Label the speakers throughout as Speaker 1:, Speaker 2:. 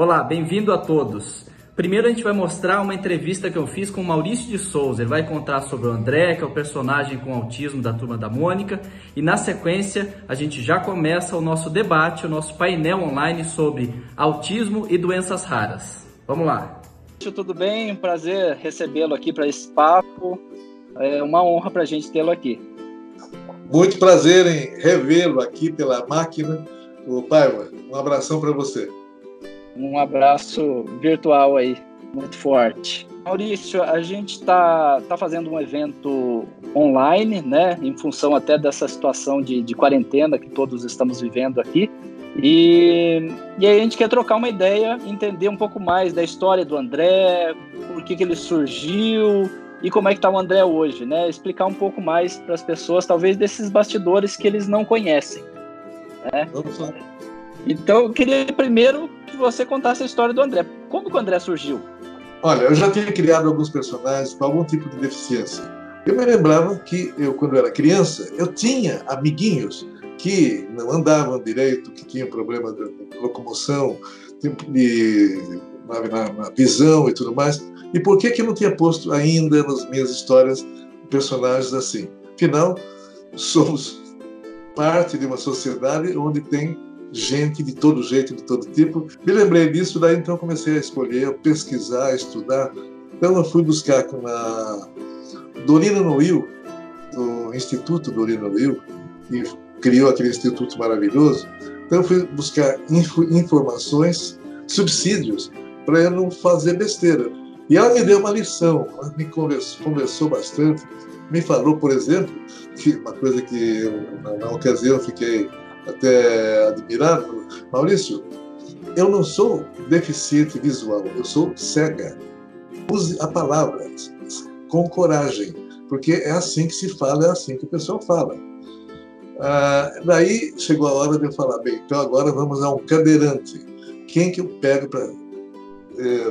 Speaker 1: Olá, bem-vindo a todos. Primeiro a gente vai mostrar uma entrevista que eu fiz com o Maurício de Souza. Ele vai contar sobre o André, que é o personagem com autismo da Turma da Mônica. E na sequência a gente já começa o nosso debate, o nosso painel online sobre autismo e doenças raras. Vamos lá.
Speaker 2: Tudo bem? Um prazer recebê-lo aqui para esse papo. É uma honra para a gente tê-lo aqui.
Speaker 3: Muito prazer em revê-lo aqui pela máquina. O Paiva, um abração para você.
Speaker 2: Um abraço virtual aí, muito forte. Maurício, a gente está fazendo um evento online, né, em função até dessa situação de quarentena que todos estamos vivendo aqui. E aí a gente quer trocar uma ideia, entender um pouco mais da história do André, por que ele surgiu e como é que está o André hoje, né? Explicar um pouco mais para as pessoas, talvez desses bastidores que eles não conhecem, né?
Speaker 3: Vamos lá.
Speaker 2: Então, eu queria primeiro que você contasse a história do André. Como que o André surgiu?
Speaker 3: Olha, eu já tinha criado alguns personagens com algum tipo de deficiência. Eu me lembrava que quando eu era criança, eu tinha amiguinhos que não andavam direito, que tinham problema de locomoção, na visão e tudo mais. E por que eu não tinha posto ainda nas minhas histórias personagens assim? Afinal, somos parte de uma sociedade onde tem gente de todo jeito, de todo tipo. Me lembrei disso, daí então comecei a escolher, a pesquisar, a estudar. Então eu fui buscar com a Dorina Noil, do Instituto Dorina Noil, que criou aquele instituto maravilhoso. Então eu fui buscar informações, subsídios, para eu não fazer besteira. E ela me deu uma lição, ela me conversou bastante, me falou, por exemplo, que uma coisa que na ocasião eu fiquei até admirado: Maurício, eu não sou deficiente visual, eu sou cega. Use a palavra com coragem, porque é assim que se fala, é assim que o pessoal fala. Daí chegou a hora de eu falar: bem, então agora vamos a um cadeirante. Quem que eu pego para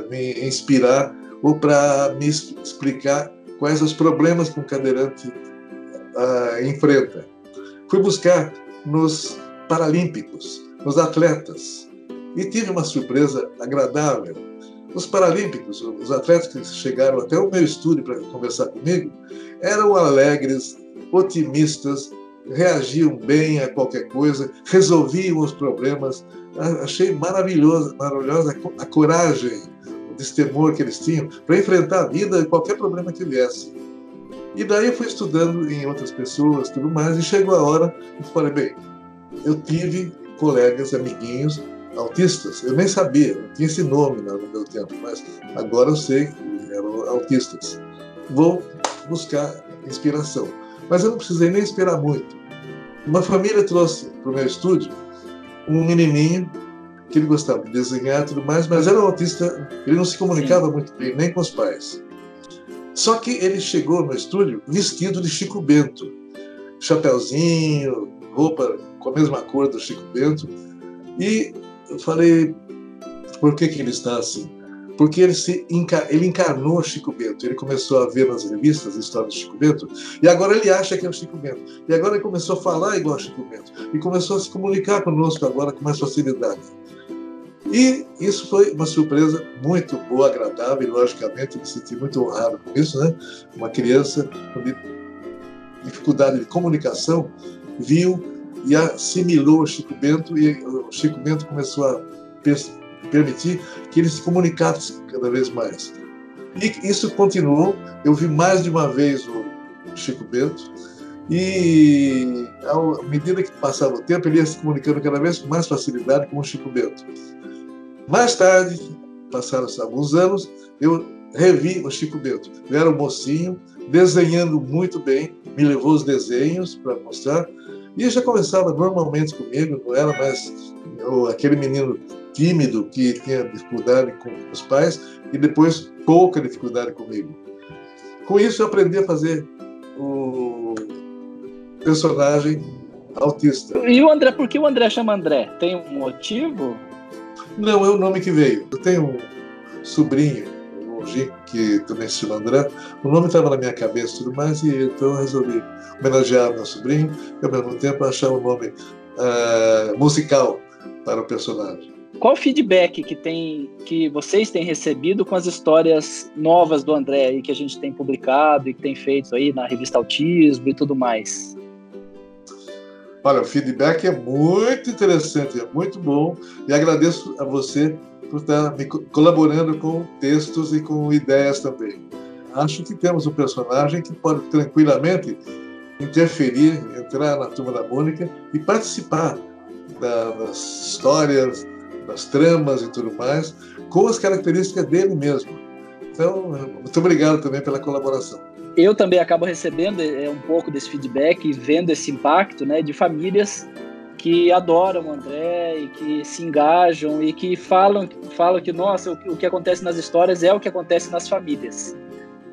Speaker 3: me inspirar ou para me explicar quais os problemas que um cadeirante enfrenta? Fui buscar nos paralímpicos, nos atletas, e tive uma surpresa agradável. Os paralímpicos, os atletas que chegaram até o meu estúdio para conversar comigo, eram alegres, otimistas, reagiam bem a qualquer coisa, resolviam os problemas. Achei maravilhosa a coragem, o destemor que eles tinham para enfrentar a vida e qualquer problema que viesse. E daí eu fui estudando em outras pessoas, tudo mais, e chegou a hora e falei: bem, eu tive colegas, amiguinhos autistas. Eu nem sabia, não tinha esse nome no meu tempo, mas agora eu sei que eram autistas. Vou buscar inspiração. Mas eu não precisei nem esperar muito. Uma família trouxe para o meu estúdio um menininho que ele gostava de desenhar e tudo mais, mas era um autista, ele não se comunicava muito bem, nem com os pais. Só que ele chegou no estúdio vestido de Chico Bento, chapeuzinho, roupa com a mesma cor do Chico Bento. E eu falei: por que ele está assim? Porque ele encarnou Chico Bento. Ele começou a ver nas revistas a história do Chico Bento, e agora ele acha que é o Chico Bento. E agora ele começou a falar igual ao Chico Bento. E começou a se comunicar conosco agora com mais facilidade. E isso foi uma surpresa muito boa, agradável, e logicamente me senti muito honrado com isso, né? Uma criança com dificuldade de comunicação viu e assimilou o Chico Bento, e o Chico Bento começou a permitir que ele se comunicasse cada vez mais. E isso continuou. Eu vi mais de uma vez o Chico Bento, e à medida que passava o tempo, ele ia se comunicando cada vez com mais facilidade com o Chico Bento. Mais tarde, passaram-se alguns anos, eu revi o Chico Bento. Eu era um mocinho, desenhando muito bem, me levou os desenhos para mostrar, e já conversava normalmente comigo, não era mais aquele menino tímido que tinha dificuldade com os pais e depois pouca dificuldade comigo. Com isso eu aprendi a fazer o personagem autista.
Speaker 2: E o André, por que o André chama André? Tem um motivo?
Speaker 3: Não, é o nome que veio. Eu tenho um sobrinho, o Gico, que também se chama André. O nome estava na minha cabeça e tudo mais, e então eu resolvi homenagear meu sobrinho e ao mesmo tempo achar um nome musical para o personagem.
Speaker 2: qual o feedback que vocês têm recebido com as histórias novas do André aí, que a gente tem publicado e que tem feito aí na revista Autismo e tudo mais?
Speaker 3: Olha, o feedback é muito interessante, é muito bom, e agradeço a você por estar me colaborando com textos e com ideias também. Acho que temos um personagem que pode tranquilamente interferir, entrar na Turma da Mônica e participar das histórias, das tramas e tudo mais, com as características dele mesmo. Então, muito obrigado também pela colaboração.
Speaker 2: Eu também acabo recebendo um pouco desse feedback e vendo esse impacto, né, de famílias que adoram o André e que se engajam e que falam que, nossa, o que acontece nas histórias é o que acontece nas famílias.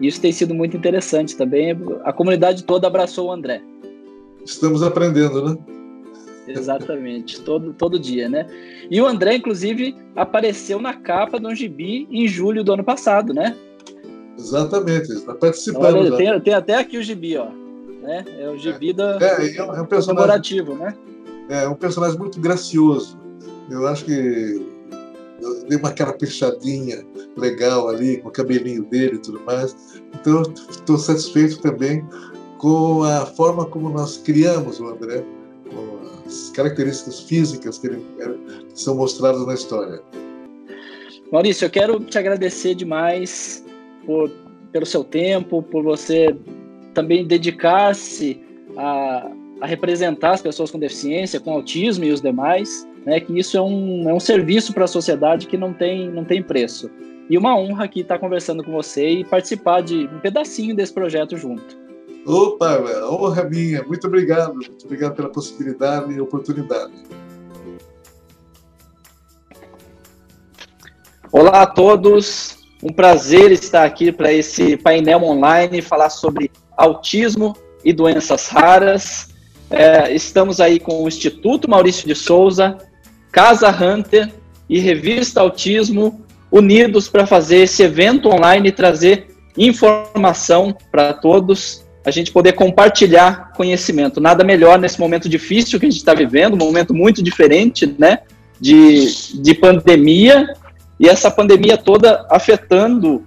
Speaker 2: Isso tem sido muito interessante também. A comunidade toda abraçou o André.
Speaker 3: Estamos aprendendo, né?
Speaker 2: Exatamente, todo dia, né? E o André, inclusive, apareceu na capa do gibi em julho do ano passado, né?
Speaker 3: Exatamente, está participando.
Speaker 2: Olha, tem até aqui o gibi, ó. Né? É o gibi
Speaker 3: é um personagem
Speaker 2: comemorativo, né?
Speaker 3: É um personagem muito gracioso. Eu acho que eu dei uma carapuçadinha legal ali, com o cabelinho dele e tudo mais. Então, estou satisfeito também com a forma como nós criamos o André, com as características físicas que são mostradas na história.
Speaker 2: Maurício, eu quero te agradecer demais pelo seu tempo, por você também dedicar-se a representar as pessoas com deficiência, com autismo e os demais, né, que isso é um serviço para a sociedade que não tem preço. E uma honra aqui estar conversando com você e participar de um pedacinho desse projeto junto.
Speaker 3: Opa, honra minha. Muito obrigado pela possibilidade e oportunidade.
Speaker 2: Olá a todos. Um prazer estar aqui para esse painel online, falar sobre autismo e doenças raras. Estamos aí com o Instituto Maurício de Souza, Casa Hunter e Revista Autismo unidos para fazer esse evento online e trazer informação para todos, a gente poder compartilhar conhecimento. Nada melhor nesse momento difícil que a gente está vivendo, um momento muito diferente, né, de pandemia, e essa pandemia toda afetando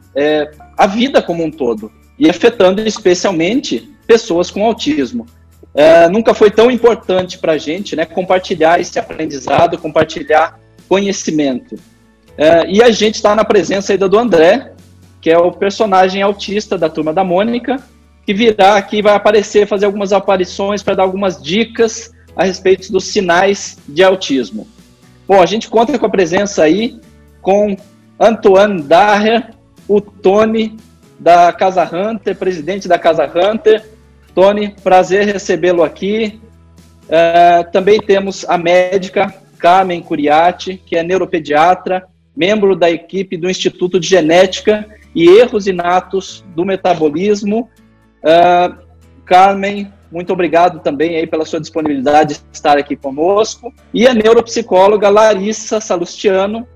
Speaker 2: a vida como um todo, e afetando especialmente pessoas com autismo. Nunca foi tão importante para a gente, né, compartilhar esse aprendizado, compartilhar conhecimento. E a gente está na presença ainda do André, que é o personagem autista da Turma da Mônica, que virá aqui, vai aparecer, fazer algumas aparições para dar algumas dicas a respeito dos sinais de autismo. Bom, a gente conta com a presença aí com Antoine Daher, o Tony da Casa Hunter, presidente da Casa Hunter. Tony, prazer recebê-lo aqui. Também temos a médica Carmen Curiati, que é neuropediatra, membro da equipe do Instituto de Genética e Erros Inatos do Metabolismo. Carmen, muito obrigado também aí pela sua disponibilidade de estar aqui conosco. E a neuropsicóloga Larissa Salustiano,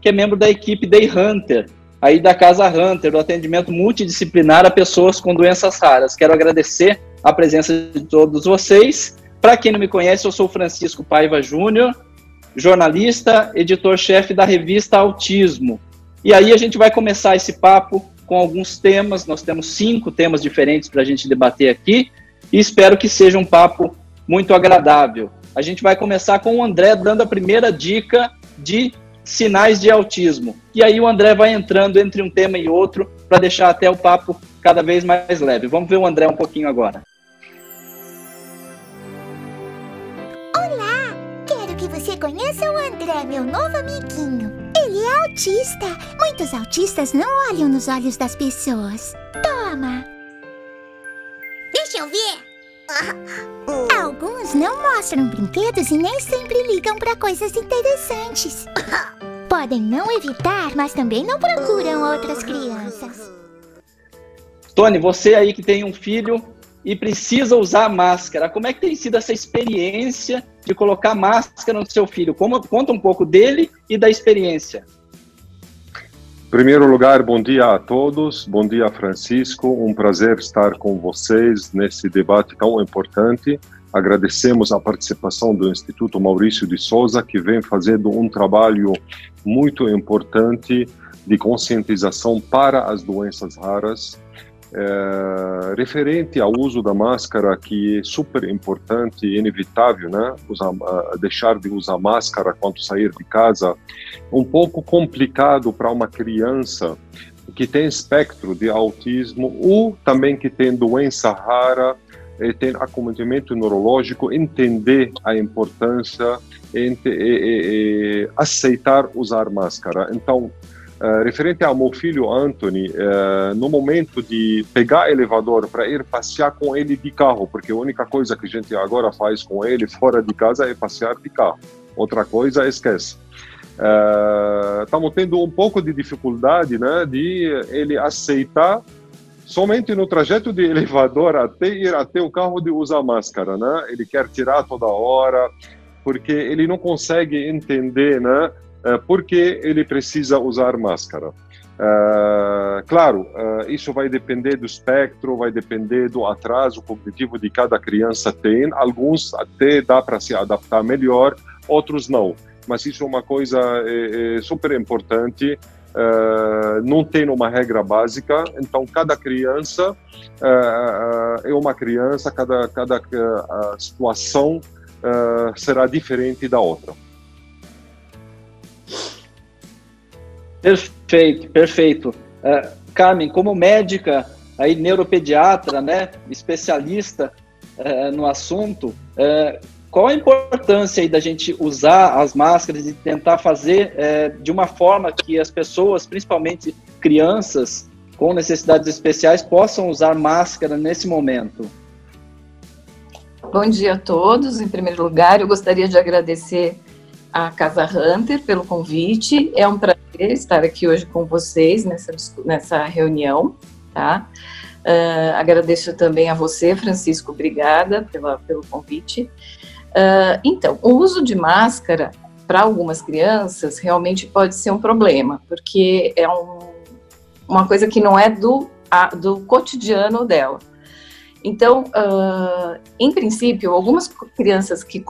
Speaker 2: que é membro da equipe Day Hunter, aí da Casa Hunter, do atendimento multidisciplinar a pessoas com doenças raras. Quero agradecer a presença de todos vocês. Para quem não me conhece, eu sou Francisco Paiva Júnior, jornalista, editor-chefe da revista Autismo. E aí a gente vai começar esse papo com alguns temas. Nós temos 5 temas diferentes para a gente debater aqui e espero que seja um papo muito agradável. A gente vai começar com o André dando a primeira dica de sinais de autismo. E aí o André vai entrando entre um tema e outro para deixar até o papo cada vez mais leve. Vamos ver o André um pouquinho agora.
Speaker 4: Olá! Quero que você conheça o André, meu novo amiguinho. Ele é autista. Muitos autistas não olham nos olhos das pessoas. Toma! Deixa eu ver. Alguns não mostram brinquedos e nem sempre ligam para coisas interessantes. Podem não evitar, mas também não procuram outras crianças.
Speaker 2: Tony, você aí que tem um filho e precisa usar máscara, como é que tem sido essa experiência de colocar máscara no seu filho? Conta um pouco dele e da experiência.
Speaker 5: Em primeiro lugar, bom dia a todos, bom dia Francisco, um prazer estar com vocês nesse debate tão importante. Agradecemos a participação do Instituto Maurício de Souza, que vem fazendo um trabalho muito importante de conscientização para as doenças raras, referente ao uso da máscara, que é super importante e inevitável, né? Deixar de usar máscara quando sair de casa. Um pouco complicado para uma criança que tem espectro de autismo ou também que tem doença rara e tem acometimento neurológico, entender a importância e aceitar usar máscara. Então, referente ao meu filho Anthony, no momento de pegar elevador para ir passear com ele de carro, porque a única coisa que a gente agora faz com ele fora de casa é passear de carro. Outra coisa, esquece. Estamos tendo um pouco de dificuldade, né, de ele aceitar somente no trajeto de elevador até ir até o carro de usar máscara, né? Ele quer tirar toda hora, porque ele não consegue entender, né, por que ele precisa usar máscara. Claro, isso vai depender do espectro, vai depender do atraso cognitivo de cada criança tem. Alguns até dá para se adaptar melhor, outros não. Mas isso é uma coisa super importante. Não tem uma regra básica, então cada criança é uma criança, cada situação será diferente da outra.
Speaker 2: Perfeito, perfeito. Carmen, como médica, aí neuropediatra, né, especialista no assunto, qual a importância aí da gente usar as máscaras e tentar fazer de uma forma que as pessoas, principalmente crianças com necessidades especiais, possam usar máscara nesse momento?
Speaker 6: Bom dia a todos. Em primeiro lugar, eu gostaria de agradecer à Casa Hunter pelo convite. É um prazer estar aqui hoje com vocês nessa reunião, tá? Agradeço também a você, Francisco, obrigada pelo convite. Então, o uso de máscara para algumas crianças realmente pode ser um problema, porque é uma coisa que não é do cotidiano dela. Então, em princípio, algumas crianças que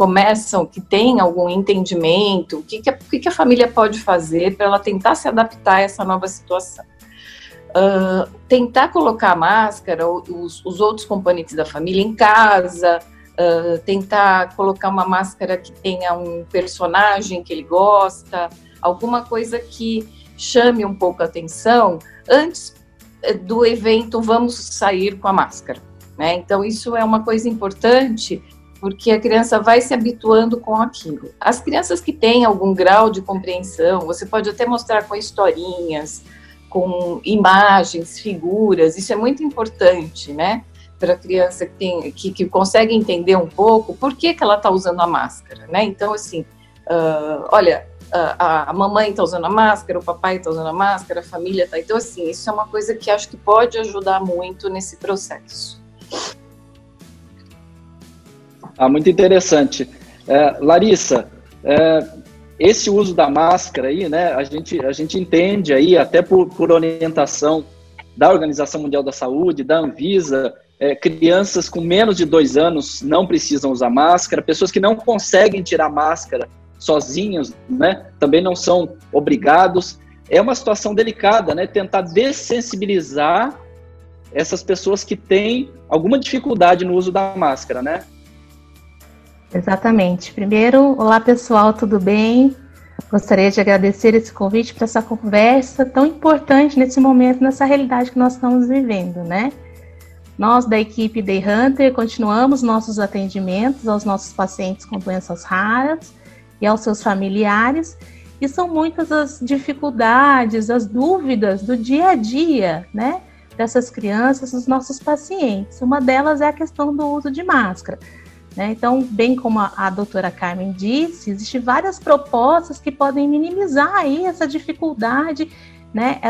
Speaker 6: têm algum entendimento, o que a família pode fazer para ela tentar se adaptar a essa nova situação? Tentar colocar a máscara, os outros componentes da família em casa, tentar colocar uma máscara que tenha um personagem que ele gosta, alguma coisa que chame um pouco a atenção antes do evento vamos sair com a máscara, né? Então isso é uma coisa importante porque a criança vai se habituando com aquilo. As crianças que têm algum grau de compreensão, você pode até mostrar com historinhas, com imagens, figuras, isso é muito importante, né? Para a criança que consegue entender um pouco por que ela está usando a máscara, né? Então, assim, olha, a mamãe está usando a máscara, o papai está usando a máscara, a família está... Então, assim, isso é uma coisa que acho que pode ajudar muito nesse processo.
Speaker 2: Muito interessante. Larissa, esse uso da máscara aí, né, a gente entende aí, até por orientação da Organização Mundial da Saúde, da Anvisa, crianças com menos de 2 anos não precisam usar máscara, pessoas que não conseguem tirar máscara sozinhos, né, também não são obrigados. É uma situação delicada, né, tentar dessensibilizar essas pessoas que têm alguma dificuldade no uso da máscara, né?
Speaker 7: Exatamente. Primeiro, olá pessoal, tudo bem? Gostaria de agradecer esse convite para essa conversa tão importante nesse momento, nessa realidade que nós estamos vivendo, né? Nós, da equipe Day Hunter, continuamos nossos atendimentos aos nossos pacientes com doenças raras e aos seus familiares, e são muitas as dificuldades, as dúvidas do dia a dia, né, dessas crianças, dos nossos pacientes. Uma delas é a questão do uso de máscara, né? Então, bem como a doutora Carmen disse, existem várias propostas que podem minimizar aí essa dificuldade, né,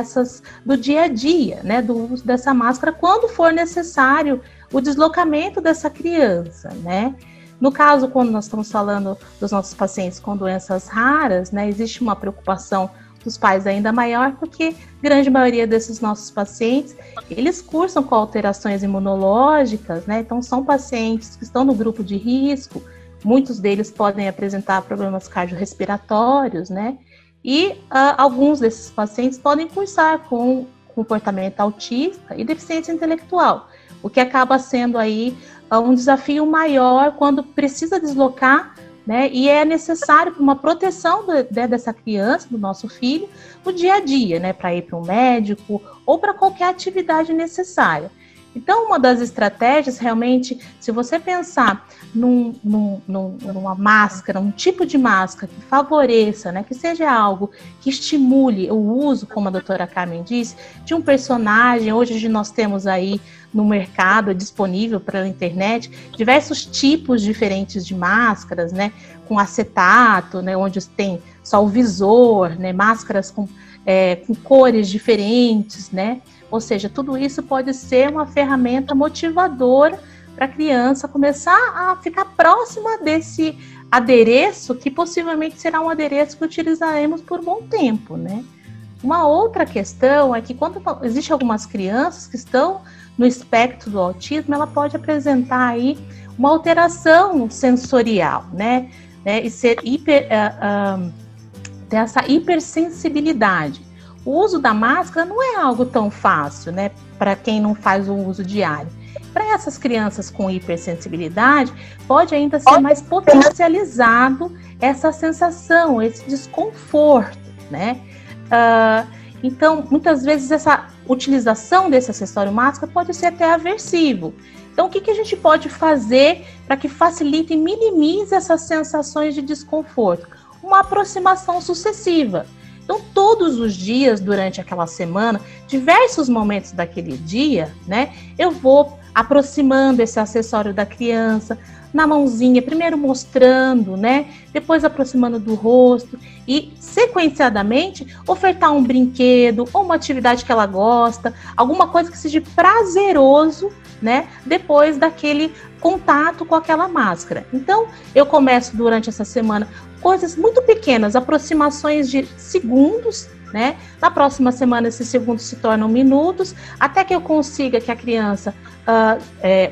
Speaker 7: do dia a dia, né, do uso dessa máscara, quando for necessário o deslocamento dessa criança, né. No caso, quando nós estamos falando dos nossos pacientes com doenças raras, né, existe uma preocupação dos pais ainda maior, porque grande maioria desses nossos pacientes, eles cursam com alterações imunológicas, né? Então são pacientes que estão no grupo de risco, muitos deles podem apresentar problemas cardiorrespiratórios, né? E alguns desses pacientes podem cursar com comportamento autista e deficiência intelectual, o que acaba sendo aí um desafio maior quando precisa deslocar, né? E é necessário para uma proteção dessa criança, do nosso filho, no dia a dia, né? Para ir para um médico ou para qualquer atividade necessária. Então, uma das estratégias, realmente, se você pensar numa máscara, um tipo de máscara que favoreça, né, que seja algo que estimule o uso, como a doutora Carmen disse, de um personagem. Hoje nós temos aí no mercado, disponível pela internet, diversos tipos diferentes de máscaras, né, com acetato, né, onde tem só o visor, né, máscaras com cores diferentes, né? Ou seja, tudo isso pode ser uma ferramenta motivadora para a criança começar a ficar próxima desse adereço, que possivelmente será um adereço que utilizaremos por bom tempo, né? Uma outra questão é que quando existem algumas crianças que estão no espectro do autismo, ela pode apresentar aí uma alteração sensorial, né? E ser ter essa hipersensibilidade. O uso da máscara não é algo tão fácil, né, para quem não faz o uso diário. Para essas crianças com hipersensibilidade, pode ainda ser mais potencializado essa sensação, esse desconforto, né? Então, muitas vezes essa utilização desse acessório máscara pode ser até aversivo. Então, o que a gente pode fazer para que facilite e minimize essas sensações de desconforto? Uma aproximação sucessiva. Então, todos os dias, durante aquela semana, diversos momentos daquele dia, né, eu vou aproximando esse acessório da criança na mãozinha, primeiro mostrando, né, depois aproximando do rosto e, sequenciadamente, ofertar um brinquedo ou uma atividade que ela gosta, alguma coisa que seja prazeroso, né, depois daquele contato com aquela máscara. Então, eu começo durante essa semana coisas muito pequenas, aproximações de segundos, né? Na próxima semana esses segundos se tornam minutos, até que eu consiga que a criança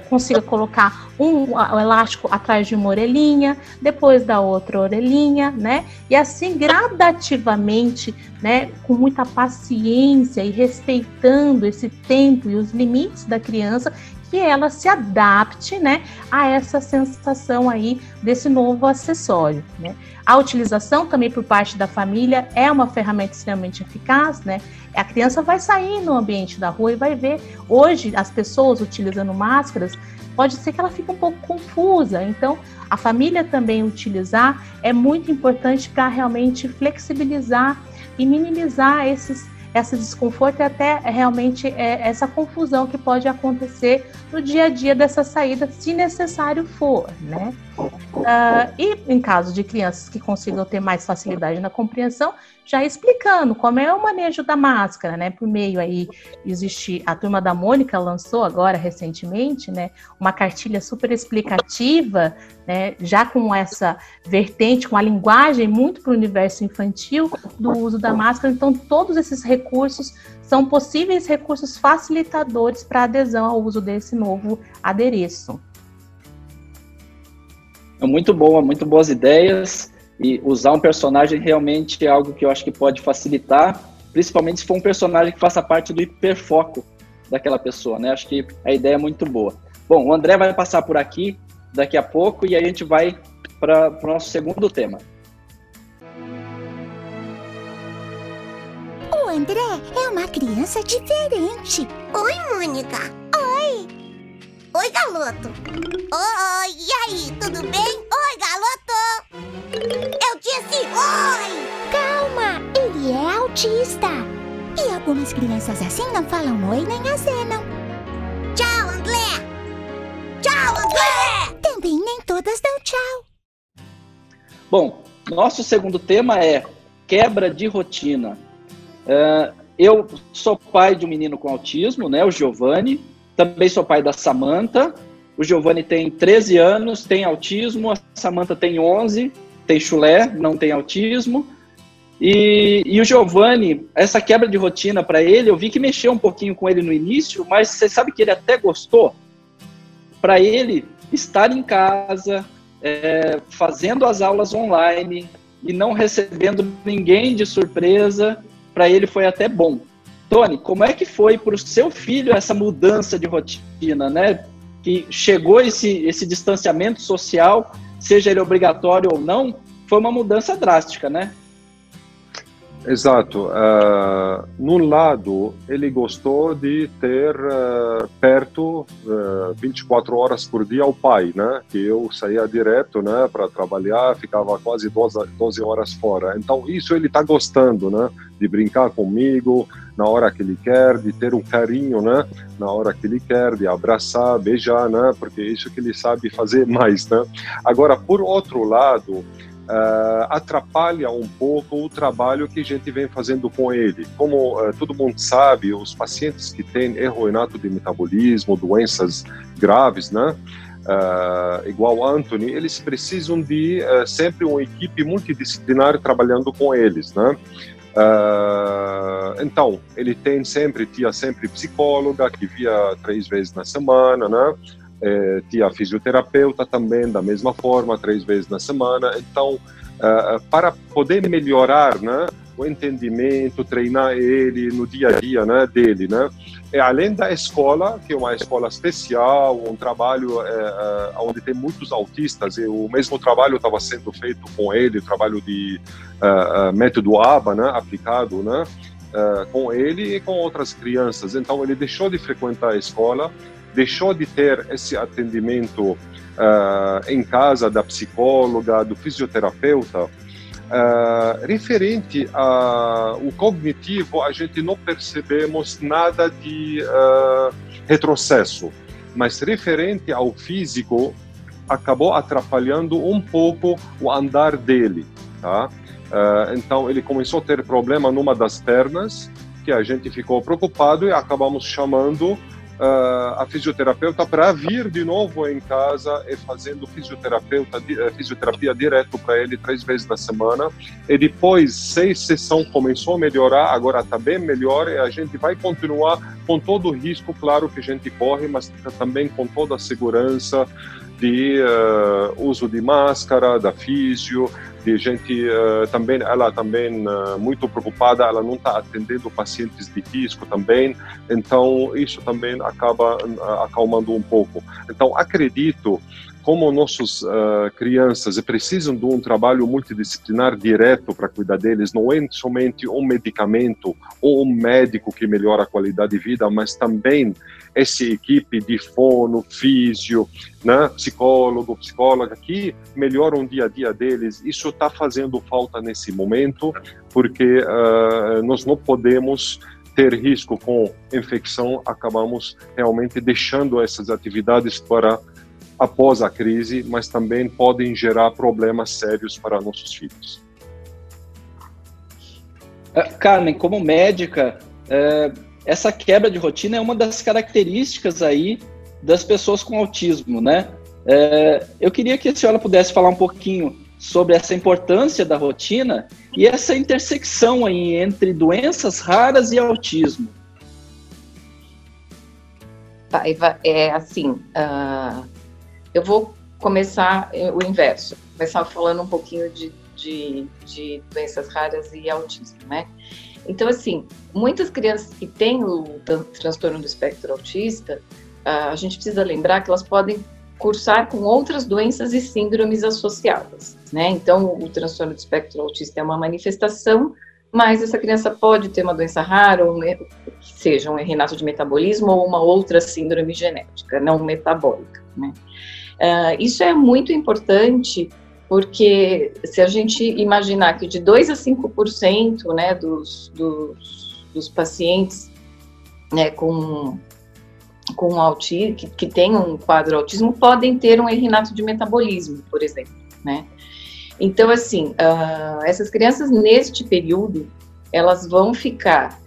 Speaker 7: consiga colocar um elástico atrás de uma orelhinha, depois da outra orelhinha, né? E assim gradativamente, né? Com muita paciência e respeitando esse tempo e os limites da criança, que ela se adapte, né, a essa sensação aí desse novo acessório, né? A utilização também por parte da família é uma ferramenta extremamente eficaz, né? A criança vai sair no ambiente da rua e vai ver, hoje, as pessoas utilizando máscaras, pode ser que ela fique um pouco confusa. Então, a família também utilizar é muito importante para realmente flexibilizar e minimizar esse desconforto e até realmente essa confusão que pode acontecer no dia a dia dessa saída, se necessário for, né? E em caso de crianças que consigam ter mais facilidade na compreensão, já explicando como é o manejo da máscara, né? Por meio aí, existe a Turma da Mônica lançou agora recentemente, né? Uma cartilha super explicativa, né? Já com essa vertente, com a linguagem muito para o universo infantil do uso da máscara. Então, todos esses recursos são possíveis recursos facilitadores para adesão ao uso desse novo adereço.
Speaker 2: Muito boa, muito boas ideias. E usar um personagem realmente é algo que eu acho que pode facilitar, principalmente se for um personagem que faça parte do hiperfoco daquela pessoa, né? Acho que a ideia é muito boa. Bom, o André vai passar por aqui daqui a pouco e aí a gente vai para o nosso segundo tema.
Speaker 4: O André é uma criança diferente.
Speaker 8: Oi, Mônica.
Speaker 4: Oi.
Speaker 8: Oi, Galoto. Oi, e aí, tudo bem? Oi, Galoto. Eu disse oi.
Speaker 4: Calma, ele é autista. E algumas crianças assim não falam oi nem acenam.
Speaker 8: Tchau, André. Tchau, André.
Speaker 4: Também nem todas dão tchau.
Speaker 2: Bom, nosso segundo tema é quebra de rotina. Eu sou pai de um menino com autismo, né, o Giovanni. Também sou pai da Samantha. O Giovanni tem 13 anos, tem autismo. A Samantha tem 11, tem chulé, não tem autismo. E o Giovanni, essa quebra de rotina para ele, eu vi que mexeu um pouquinho com ele no início, mas você sabe que ele até gostou. Para ele, estar em casa, fazendo as aulas online e não recebendo ninguém de surpresa, para ele foi até bom. Tony, como é que foi para o seu filho essa mudança de rotina, né? Que chegou esse distanciamento social, seja ele obrigatório ou não, foi uma mudança drástica, né?
Speaker 5: Exato. No lado, ele gostou de ter perto 24 horas por dia o pai, né? Que eu saía direto, né, para trabalhar, ficava quase 12 horas fora. Então, isso ele está gostando, né? De brincar comigo na hora que ele quer, de ter um carinho, né? Na hora que ele quer, de abraçar, beijar, né? Porque é isso que ele sabe fazer mais, né? Agora, por outro lado, atrapalha um pouco o trabalho que a gente vem fazendo com ele. Como todo mundo sabe, os pacientes que têm erro inato de metabolismo, doenças graves, né, igual Anthony, eles precisam de sempre uma equipe multidisciplinar trabalhando com eles, né? Então, ele tinha sempre psicóloga que via 3 vezes na semana, né? Tinha fisioterapeuta também, da mesma forma, 3 vezes na semana. Então, para poder melhorar, né, o entendimento, treinar ele no dia a dia, né, dele, né? Além da escola, que é uma escola especial, um trabalho onde tem muitos autistas, e o mesmo trabalho estava sendo feito com ele, o trabalho de método ABA, né, aplicado, né, com ele e com outras crianças. Então, ele deixou de frequentar a escola, deixou de ter esse atendimento em casa da psicóloga, do fisioterapeuta. Referente ao cognitivo, a gente não percebemos nada de retrocesso, mas referente ao físico, acabou atrapalhando um pouco o andar dele, tá? Então, ele começou a ter problema numa das pernas, que a gente ficou preocupado e acabamos chamando a fisioterapeuta para vir de novo em casa e fazendo fisioterapia direto para ele 3 vezes na semana. E depois 6 sessões começou a melhorar, agora está bem melhor, e a gente vai continuar com todo o risco, claro, que a gente corre, mas também com toda a segurança de uso de máscara, da físio, de gente também, ela também muito preocupada, ela não está atendendo pacientes de risco também, então isso também acaba acalmando um pouco. Então acredito, como nossas crianças precisam de um trabalho multidisciplinar direto para cuidar deles, não é somente um medicamento ou um médico que melhora a qualidade de vida, mas também essa equipe de fono, físio, né, psicólogo, psicóloga, que melhoram o dia a dia deles. Isso está fazendo falta nesse momento, porque nós não podemos ter risco com infecção, acabamos realmente deixando essas atividades para após a crise, mas também podem gerar problemas sérios para nossos filhos.
Speaker 2: Carmen, como médica, essa quebra de rotina é uma das características aí das pessoas com autismo, né? Eu queria que a senhora pudesse falar um pouquinho sobre essa importância da rotina e essa intersecção aí entre doenças raras e autismo.
Speaker 6: Eu vou começar o inverso, começar falando um pouquinho de doenças raras e autismo, né? Então, assim, muitas crianças que têm o transtorno do espectro autista, a gente precisa lembrar que elas podem cursar com outras doenças e síndromes associadas, né? Então, o transtorno do espectro autista é uma manifestação, mas essa criança pode ter uma doença rara, que seja um erro inato de metabolismo ou uma outra síndrome genética, não metabólica, né? Isso é muito importante, porque se a gente imaginar que de 2 a 5%, né, dos pacientes, né, com autismo, que tem um quadro autismo, podem ter um erro inato de metabolismo, por exemplo, né? Então, assim, essas crianças neste período, elas vão ficar,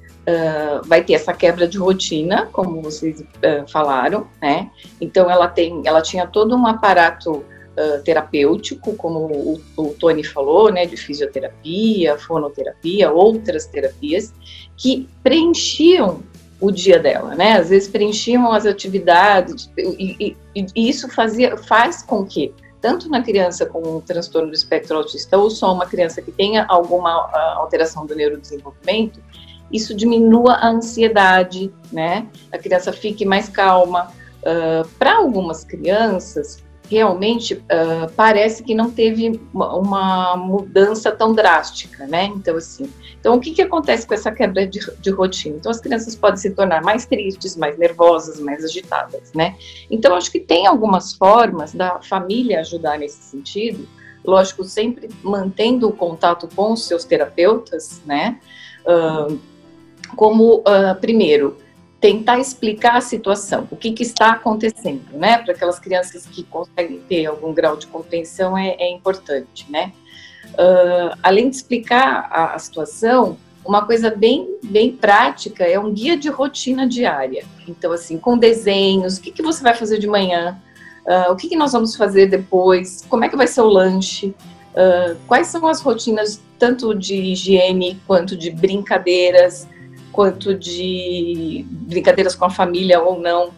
Speaker 6: vai ter essa quebra de rotina, como vocês falaram, né? Então, ela tinha todo um aparato terapêutico, como o Tony falou, né, de fisioterapia, fonoterapia, outras terapias, que preenchiam o dia dela, né? Às vezes preenchiam as atividades, e isso faz com que, tanto na criança com um transtorno do espectro autista, ou só uma criança que tenha alguma alteração do neurodesenvolvimento, isso diminua a ansiedade, né? A criança fique mais calma. Para algumas crianças, realmente parece que não teve uma mudança tão drástica, né? Então, assim, o que acontece com essa quebra de rotina? Então, as crianças podem se tornar mais tristes, mais nervosas, mais agitadas, né? Então, acho que tem algumas formas da família ajudar nesse sentido, lógico, sempre mantendo o contato com os seus terapeutas, né? Primeiro, tentar explicar a situação, o que está acontecendo, né? Para aquelas crianças que conseguem ter algum grau de compreensão é importante, né? Além de explicar a situação, uma coisa bem prática é um guia de rotina diária. Então, assim, com desenhos, o que você vai fazer de manhã, o que nós vamos fazer depois, como é que vai ser o lanche, quais são as rotinas tanto de higiene quanto de brincadeiras, quanto de brincadeiras com a família ou não.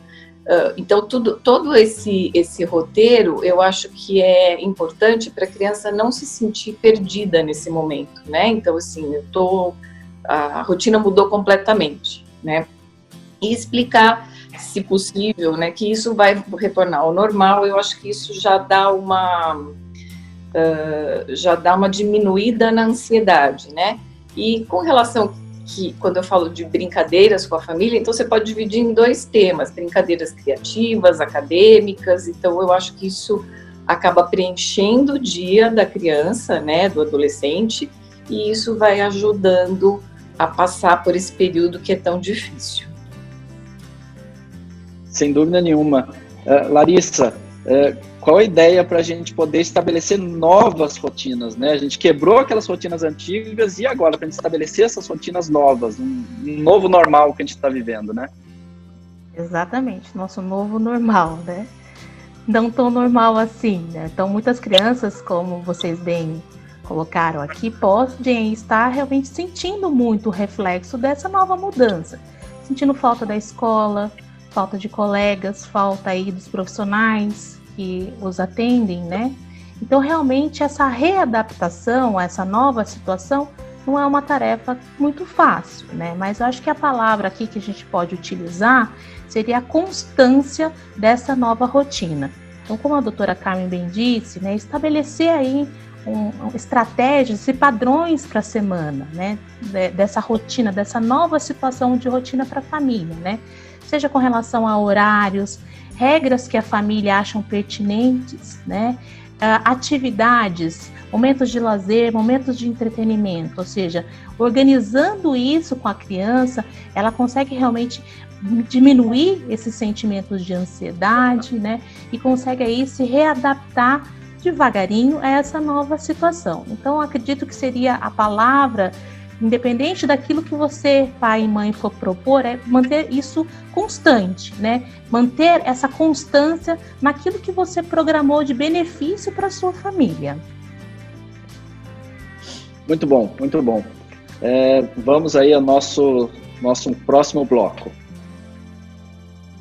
Speaker 6: Então, todo esse roteiro, eu acho que é importante para a criança não se sentir perdida nesse momento, né? Então, assim, a rotina mudou completamente, né? E explicar, se possível, né, que isso vai retornar ao normal. Eu acho que isso já dá uma diminuída na ansiedade, né? E com relação que, quando eu falo de brincadeiras com a família, então você pode dividir em 2 temas, brincadeiras criativas, acadêmicas. Então eu acho que isso acaba preenchendo o dia da criança, né, do adolescente, e isso vai ajudando a passar por esse período que é tão difícil.
Speaker 2: Sem dúvida nenhuma. Larissa, qual a ideia para a gente poder estabelecer novas rotinas, né? A gente quebrou aquelas rotinas antigas, e agora para a gente estabelecer essas rotinas novas, um novo normal que a gente está vivendo, né?
Speaker 7: Exatamente, nosso novo normal, né? Não tão normal assim, né? Então, muitas crianças, como vocês bem colocaram aqui, podem estar realmente sentindo muito o reflexo dessa nova mudança, sentindo falta da escola, falta de colegas, falta aí dos profissionais que os atendem, né? Então, realmente, essa readaptação a essa nova situação não é uma tarefa muito fácil, né? Mas eu acho que a palavra aqui que a gente pode utilizar seria a constância dessa nova rotina. Então, como a doutora Carmen bem disse, né, estabelecer aí estratégias e padrões para a semana, né? Dessa rotina, dessa nova situação de rotina para a família, né? Seja com relação a horários, regras que a família acham pertinentes, né? Atividades, momentos de lazer, momentos de entretenimento, ou seja, organizando isso com a criança, ela consegue realmente diminuir esses sentimentos de ansiedade, né? E consegue aí se readaptar devagarinho a essa nova situação. Então, acredito que seria a palavra, independente daquilo que você, pai e mãe, for propor, é manter isso constante, né? Manter essa constância naquilo que você programou de benefício para a sua família.
Speaker 2: Muito bom, muito bom. Vamos aí ao nosso próximo bloco.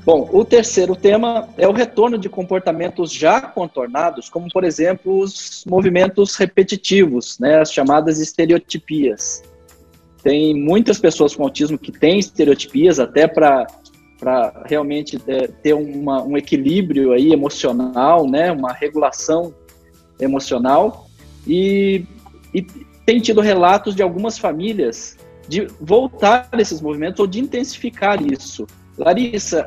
Speaker 2: Bom, o terceiro tema é o retorno de comportamentos já contornados, como, por exemplo, os movimentos repetitivos, né? As chamadas estereotipias. Tem muitas pessoas com autismo que têm estereotipias, até para realmente ter um equilíbrio aí emocional, né? Uma regulação emocional. E tem tido relatos de algumas famílias de voltar a esses movimentos ou de intensificar isso. Larissa,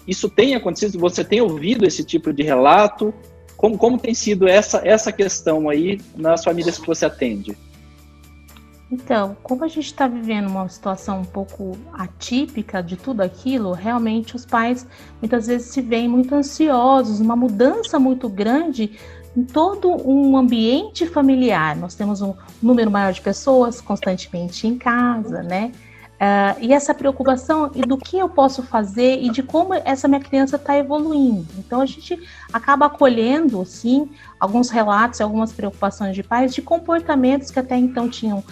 Speaker 2: isso tem acontecido? Você tem ouvido esse tipo de relato? Como tem sido essa questão aí nas famílias que você atende?
Speaker 7: Então, como a gente está vivendo uma situação um pouco atípica de tudo aquilo, realmente os pais muitas vezes se veem muito ansiosos, uma mudança muito grande em todo um ambiente familiar. Nós temos um número maior de pessoas constantemente em casa, né? E essa preocupação e do que eu posso fazer e de como essa minha criança está evoluindo. Então, a gente acaba acolhendo, sim, alguns relatos e algumas preocupações de pais de comportamentos que até então tinham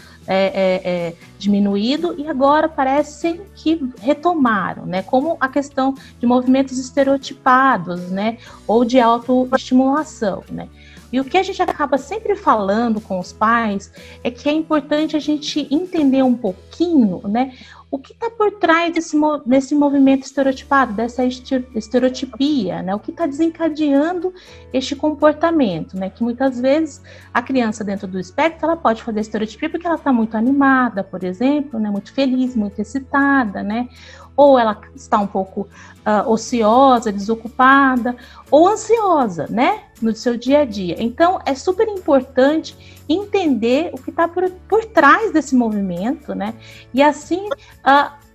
Speaker 7: diminuído e agora parecem que retomaram, né? Como a questão de movimentos estereotipados, né? Ou de autoestimulação, né? E o que a gente acaba sempre falando com os pais é que é importante a gente entender um pouquinho, né, o que está por trás desse movimento estereotipado, dessa estereotipia, né, o que está desencadeando este comportamento, né, que muitas vezes a criança dentro do espectro, ela pode fazer estereotipia porque ela está muito animada, por exemplo, né, muito feliz, muito excitada, né, ou ela está um pouco ociosa, desocupada, ou ansiosa, né, no seu dia a dia. Então, é super importante entender o que está por trás desse movimento, né, e assim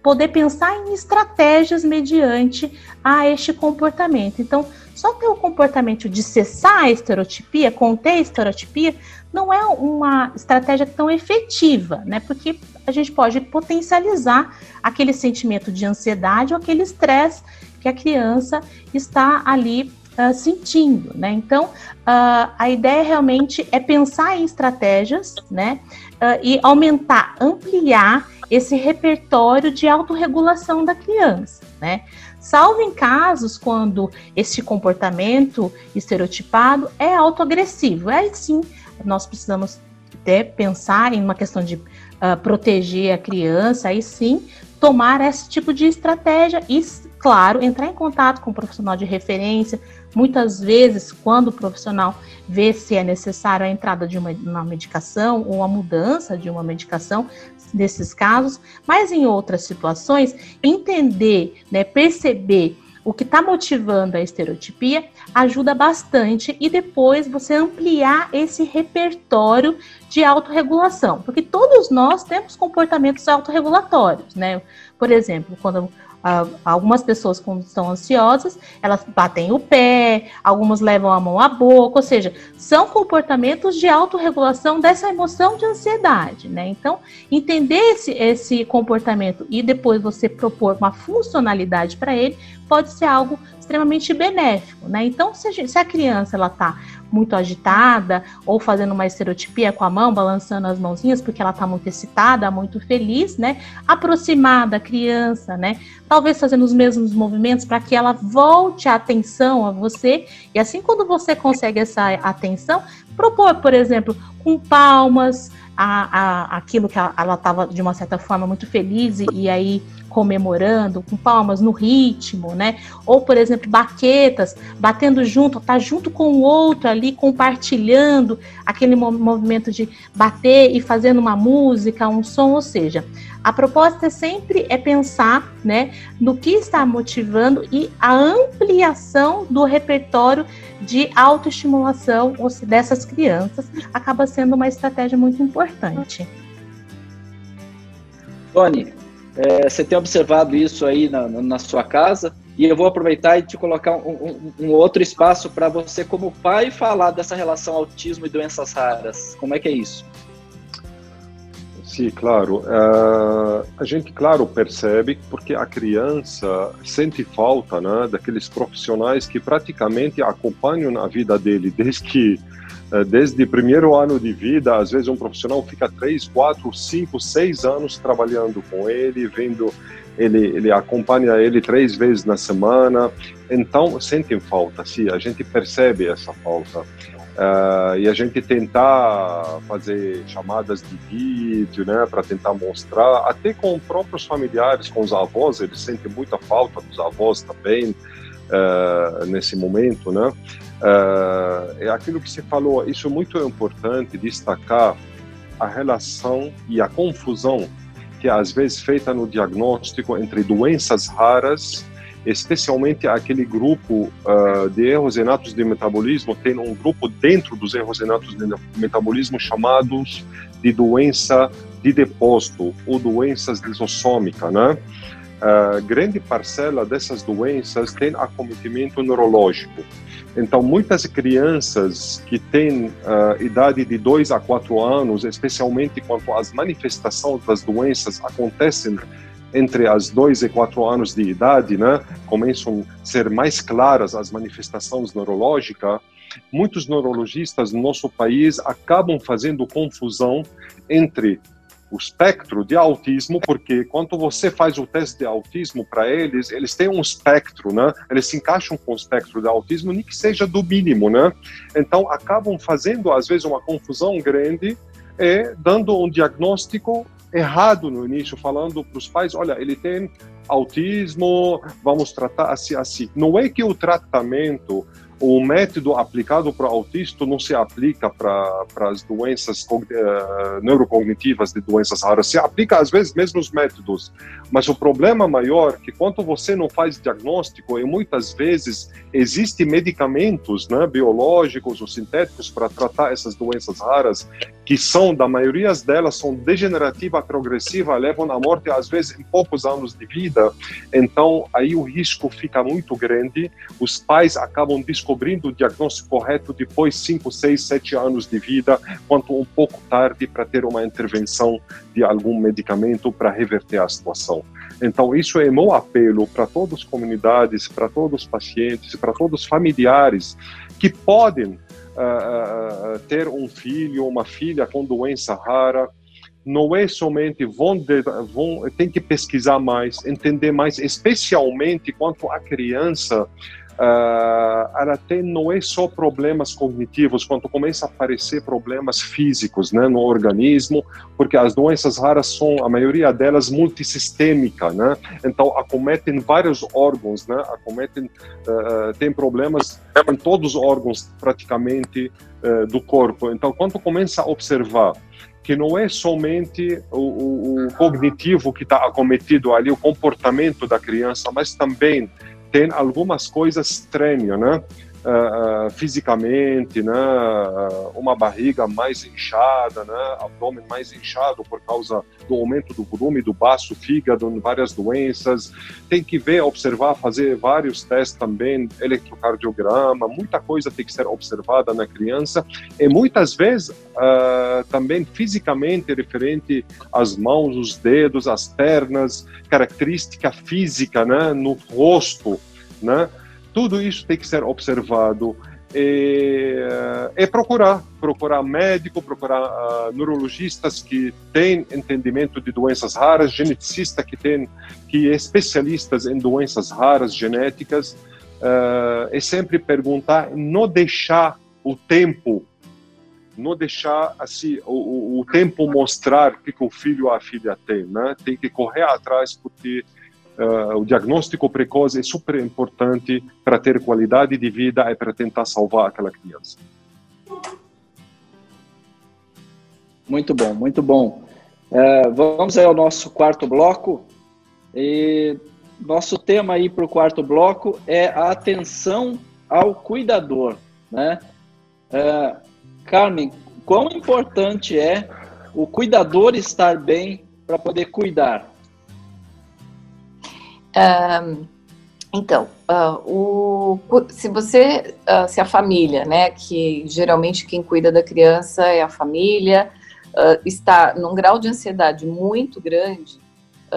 Speaker 7: poder pensar em estratégias mediante a este comportamento. Então, só ter o comportamento de cessar a estereotipia, conter a estereotipia, não é uma estratégia tão efetiva, né? Porque a gente pode potencializar aquele sentimento de ansiedade ou aquele estresse que a criança está ali sentindo, né? Então, a ideia realmente é pensar em estratégias, né? E aumentar, ampliar esse repertório de autorregulação da criança, né? Salvo em casos quando esse comportamento estereotipado é autoagressivo. Aí sim, nós precisamos até pensar em uma questão de proteger a criança, aí sim, tomar esse tipo de estratégia e, claro, entrar em contato com um profissional de referência. Muitas vezes, quando o profissional vê se é necessário a entrada de uma medicação ou a mudança de uma medicação, nesses casos, mas em outras situações, entender, né, perceber o que está motivando a estereotipia ajuda bastante e depois você ampliar esse repertório de autorregulação, porque todos nós temos comportamentos autorregulatórios, né? Por exemplo, quando algumas pessoas, quando estão ansiosas, elas batem o pé, algumas levam a mão à boca, ou seja, são comportamentos de autorregulação dessa emoção de ansiedade, né? Então, entender esse comportamento e depois você propor uma funcionalidade para ele pode ser algo extremamente benéfico, né? Então, se a criança ela está muito agitada ou fazendo uma estereotipia com a mão, balançando as mãozinhas porque ela está muito excitada, muito feliz, né? Aproximar da criança, né? Talvez fazendo os mesmos movimentos para que ela volte a atenção a você e assim quando você consegue essa atenção, propor, por exemplo, com palmas, aquilo que ela estava de uma certa forma muito feliz e aí comemorando, com palmas no ritmo, né? Ou, por exemplo, baquetas, batendo junto, tá junto com o outro ali, compartilhando aquele movimento de bater e fazendo uma música, um som, ou seja, a proposta sempre é pensar, né, no que está motivando e a ampliação do repertório de autoestimulação dessas crianças acaba sendo uma estratégia muito importante.
Speaker 2: Tony, você tem observado isso aí na sua casa? E eu vou aproveitar e te colocar um outro espaço para você, como pai, falar dessa relação autismo e doenças raras. Como é que é isso?
Speaker 5: Sim, claro. A gente, claro, percebe porque a criança sente falta, né, daqueles profissionais que praticamente acompanham a vida dele desde o primeiro ano de vida. Às vezes um profissional fica 3, 4, 5, 6 anos trabalhando com ele, vendo ele acompanha ele 3 vezes na semana. Então, sentem falta, sim, a gente percebe essa falta. E a gente tentar fazer chamadas de vídeo, né, para tentar mostrar, até com próprios familiares, com os avós, eles sentem muita falta dos avós também, nesse momento, né. É aquilo que você falou, isso é muito importante destacar a relação e a confusão que é às vezes feita no diagnóstico entre doenças raras, especialmente aquele grupo de erros inatos de metabolismo. Tem um grupo dentro dos erros inatos de metabolismo chamados de doença de depósito ou doenças lisossômicas, né? grande parcela dessas doenças tem acometimento neurológico. Então, muitas crianças que têm idade de 2 a 4 anos, especialmente quando as manifestações das doenças acontecem entre as 2 e 4 anos de idade, né, começam a ser mais claras as manifestações neurológicas, muitos neurologistas no nosso país acabam fazendo confusão entre o espectro de autismo, porque quando você faz o teste de autismo para eles, eles têm um espectro, né? Eles se encaixam com o espectro de autismo, nem que seja do mínimo, né? Então, acabam fazendo, às vezes, uma confusão grande e dando um diagnóstico errado no início, falando para os pais, olha, ele tem autismo, vamos tratar assim. Não é que o tratamento, o método aplicado para o autista não se aplica para as doenças neurocognitivas de doenças raras. Se aplica, às vezes, mesmo os métodos. Mas o problema maior é que quando você não faz diagnóstico, e muitas vezes existem medicamentos, né, biológicos ou sintéticos para tratar essas doenças raras, que são, da maioria delas, são degenerativa, progressiva, levam à morte, às vezes, em poucos anos de vida. Então, aí o risco fica muito grande. Os pais acabam descobrindo o diagnóstico correto depois de 5, 6, 7 anos de vida, quanto um pouco tarde para ter uma intervenção de algum medicamento para reverter a situação. Então, isso é meu apelo para todas as comunidades, para todos os pacientes, para todos os familiares que podem ter um filho ou uma filha com doença rara. Não é somente tem que pesquisar mais, entender mais, especialmente quando a criança ela tem, não é só problemas cognitivos, quando começa a aparecer problemas físicos, né, no organismo, porque as doenças raras são, a maioria delas, multissistêmica, né, então acometem vários órgãos, né, tem problemas em todos os órgãos, praticamente, do corpo. Então, quando começa a observar que não é somente o cognitivo que está acometido ali, o comportamento da criança, mas também tem algumas coisas estranhas, né? Fisicamente, né? Uma barriga mais inchada, né? Abdômen mais inchado por causa do aumento do volume do baço, fígado, várias doenças. Tem que ver, observar, fazer vários testes também, eletrocardiograma, muita coisa tem que ser observada na criança. E muitas vezes também fisicamente, referente às mãos, os dedos, as pernas, característica física, né? No rosto, né? Tudo isso tem que ser observado e procurar médico, procurar neurologistas que têm entendimento de doenças raras, geneticistas que é especialistas em doenças raras genéticas, e sempre perguntar, não deixar o tempo assim o tempo mostrar o que o filho ou a filha tem, né? Tem que correr atrás, porque o diagnóstico precoce é super importante para ter qualidade de vida e para tentar salvar aquela criança.
Speaker 2: Muito bom, muito bom. Vamos aí ao nosso quarto bloco. E nosso tema aí para o quarto bloco é a atenção ao cuidador, né? Carmen, quão importante é o cuidador estar bem para poder cuidar?
Speaker 6: Então, se a família, né, que geralmente quem cuida da criança é a família, está num grau de ansiedade muito grande,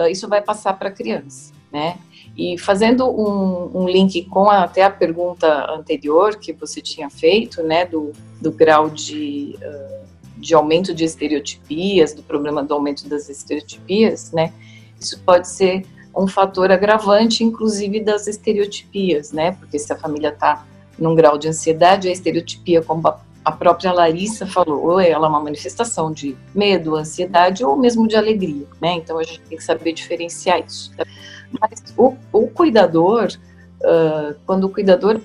Speaker 6: isso vai passar para a criança, né? E fazendo um link com até a pergunta anterior que você tinha feito, né, do grau de aumento de estereotipias, do problema do aumento das estereotipias, né, isso pode ser um fator agravante, inclusive, das estereotipias, né? Porque se a família está num grau de ansiedade, a estereotipia, como a própria Larissa falou, ou ela é uma manifestação de medo, ansiedade, ou mesmo de alegria, né? Então, a gente tem que saber diferenciar isso. Mas o cuidador, quando o cuidador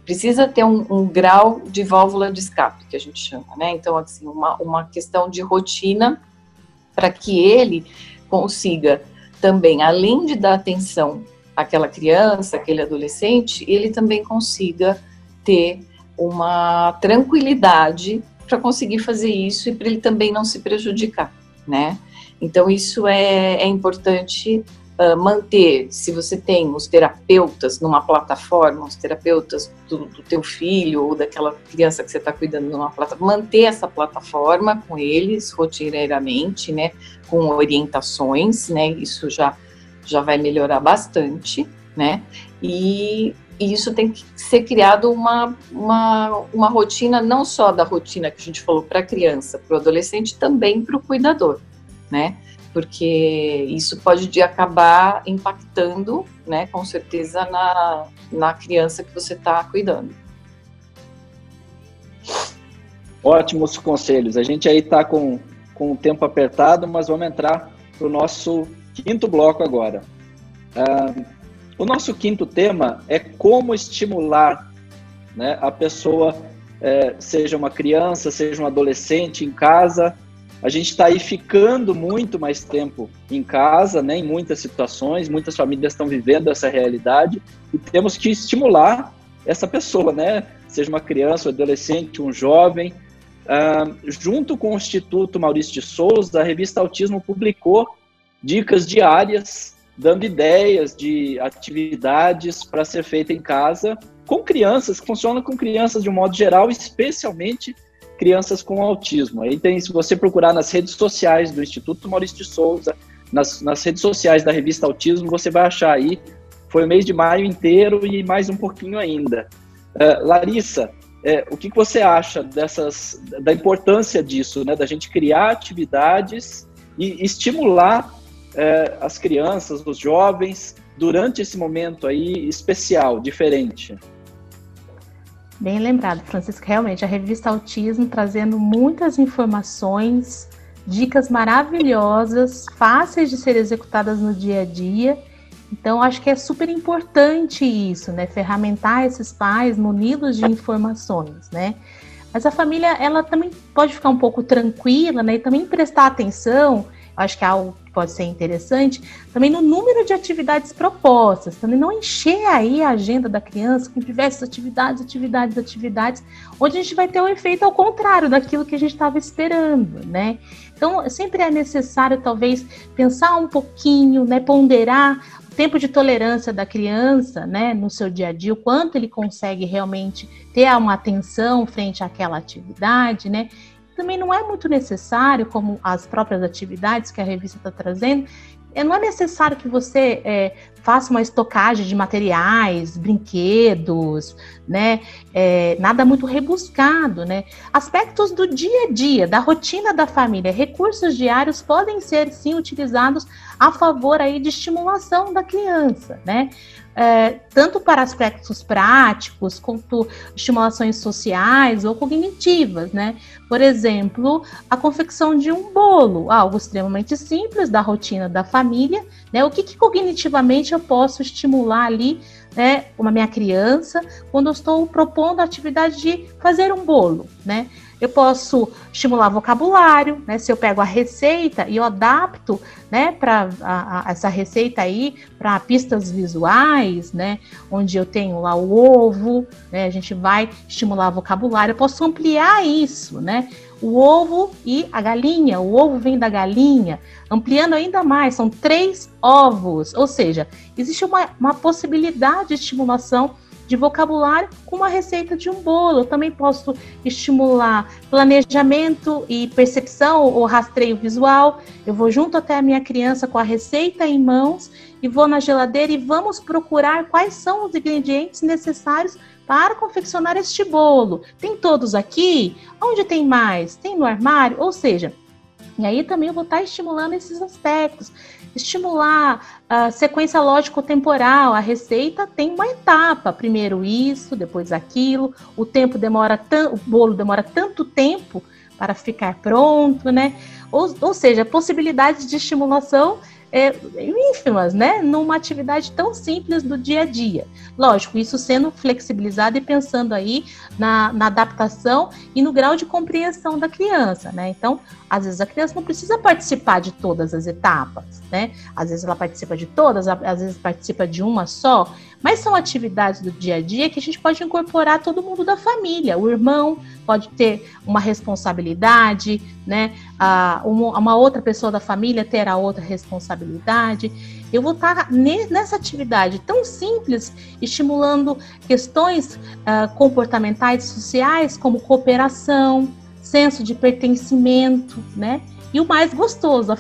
Speaker 6: precisa ter um grau de válvula de escape, que a gente chama, né? Então, assim, uma questão de rotina para que ele consiga também, além de dar atenção àquela criança, aquele adolescente, ele também consiga ter uma tranquilidade para conseguir fazer isso e para ele também não se prejudicar, né? Então, isso é importante manter. Se você tem os terapeutas numa plataforma, os terapeutas do teu filho ou daquela criança que você está cuidando numa plataforma, manter essa plataforma com eles rotineiramente, né, com orientações, né, isso já vai melhorar bastante, né, e isso tem que ser criado uma rotina, não só da rotina que a gente falou para a criança, para o adolescente, também para o cuidador, né, porque isso pode acabar impactando, né, com certeza, na criança que você está cuidando.
Speaker 2: Ótimos conselhos. A gente aí está com o tempo apertado, mas vamos entrar para o nosso quinto bloco agora. O nosso quinto tema é como estimular, né, a pessoa, seja uma criança, seja um adolescente em casa. A gente está aí ficando muito mais tempo em casa, né, em muitas situações, muitas famílias estão vivendo essa realidade e temos que estimular essa pessoa, né, seja uma criança, um adolescente, um jovem. Junto com o Instituto Maurício de Souza, a revista Autismo publicou dicas diárias, dando ideias de atividades para ser feita em casa com crianças, que funcionam com crianças de um modo geral, especialmente crianças com autismo. Aí tem, se você procurar nas redes sociais do Instituto Maurício de Souza, nas redes sociais da revista Autismo, você vai achar aí. Foi o mês de maio inteiro e mais um pouquinho ainda. Larissa, o que você acha da importância disso, né, da gente criar atividades e estimular as crianças, os jovens, durante esse momento aí especial, diferente?
Speaker 7: Bem lembrado, Francisco. Realmente, a revista Autismo trazendo muitas informações, dicas maravilhosas, fáceis de ser executadas no dia a dia. Então, acho que é super importante isso, né? Ferramentar esses pais, munidos de informações, né? Mas a família, ela também pode ficar um pouco tranquila, né? E também prestar atenção, acho que é algo que pode ser interessante, também no número de atividades propostas, também não encher aí a agenda da criança com diversas atividades, onde a gente vai ter um efeito ao contrário daquilo que a gente estava esperando, né? Então, sempre é necessário, talvez, pensar um pouquinho, né, ponderar o tempo de tolerância da criança, né, no seu dia a dia, o quanto ele consegue realmente ter uma atenção frente àquela atividade, né? Também não é muito necessário, como as próprias atividades que a revista está trazendo, não é necessário que você faça uma estocagem de materiais, brinquedos, né? Nada muito rebuscado, né? Aspectos do dia a dia, da rotina da família, recursos diários podem ser, sim, utilizados a favor aí de estimulação da criança, né? Tanto para aspectos práticos, quanto estimulações sociais ou cognitivas, né? Por exemplo, a confecção de um bolo, algo extremamente simples da rotina da família, né? O que cognitivamente eu posso estimular ali, né, uma minha criança, quando eu estou propondo a atividade de fazer um bolo, né? Eu posso estimular vocabulário, né? Se eu pego a receita e eu adapto, né, para essa receita aí para pistas visuais, né, onde eu tenho lá o ovo, né, a gente vai estimular vocabulário. Eu posso ampliar isso, né? O ovo e a galinha, o ovo vem da galinha, ampliando ainda mais, são 3 ovos, ou seja, existe uma possibilidade de estimulação de vocabulário com uma receita de um bolo. Eu também posso estimular planejamento e percepção ou rastreio visual. Eu vou junto até a minha criança com a receita em mãos e vou na geladeira e vamos procurar quais são os ingredientes necessários para confeccionar este bolo. Tem todos aqui? Onde tem mais? Tem no armário? Ou seja, e aí também eu vou estar estimulando esses aspectos. Estimular a sequência lógico-temporal. A receita tem uma etapa, primeiro isso, depois aquilo. O bolo demora tanto tempo para ficar pronto, né? Ou seja, possibilidades de estimulação ínfimas, né? Numa atividade tão simples do dia a dia. Lógico, isso sendo flexibilizado e pensando aí na adaptação e no grau de compreensão da criança, né? Então, às vezes a criança não precisa participar de todas as etapas, né? Às vezes ela participa de todas, às vezes participa de uma só, mas são atividades do dia a dia que a gente pode incorporar todo mundo da família. O irmão pode ter uma responsabilidade, né? uma outra pessoa da família terá outra responsabilidade. Eu vou estar nessa atividade tão simples, estimulando questões comportamentais sociais, como cooperação, senso de pertencimento, né? E o mais gostoso,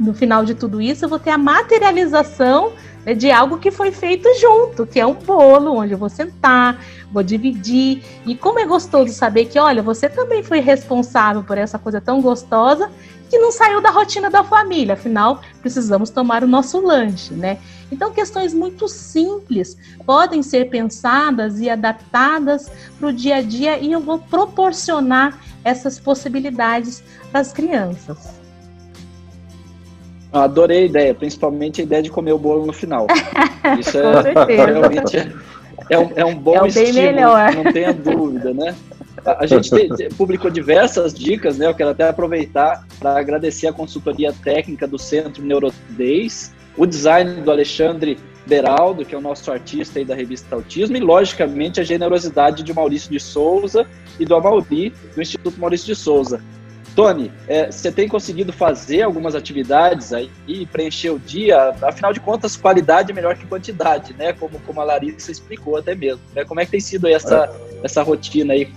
Speaker 7: no final de tudo isso, eu vou ter a materialização, né, de algo que foi feito junto, que é um bolo, onde eu vou sentar, vou dividir. E como é gostoso saber que, olha, você também foi responsável por essa coisa tão gostosa que não saiu da rotina da família, afinal, precisamos tomar o nosso lanche, né? Então, questões muito simples podem ser pensadas e adaptadas para o dia a dia, e eu vou proporcionar essas possibilidades para as crianças.
Speaker 2: Adorei a ideia, principalmente a ideia de comer o bolo no final. Isso realmente é um bom estímulo, não tenha dúvida, né? A gente publicou diversas dicas, né? Eu quero até aproveitar para agradecer a consultoria técnica do Centro Neurodez, o design do Alexandre Beraldo, que é o nosso artista aí da revista Autismo, e, logicamente, a generosidade de Maurício de Souza e do Amauri, do Instituto Maurício de Souza. Tony, você tem conseguido fazer algumas atividades aí e preencher o dia? Afinal de contas, qualidade é melhor que quantidade, né? Como a Larissa explicou até mesmo, né? Como é que tem sido aí essa rotina aí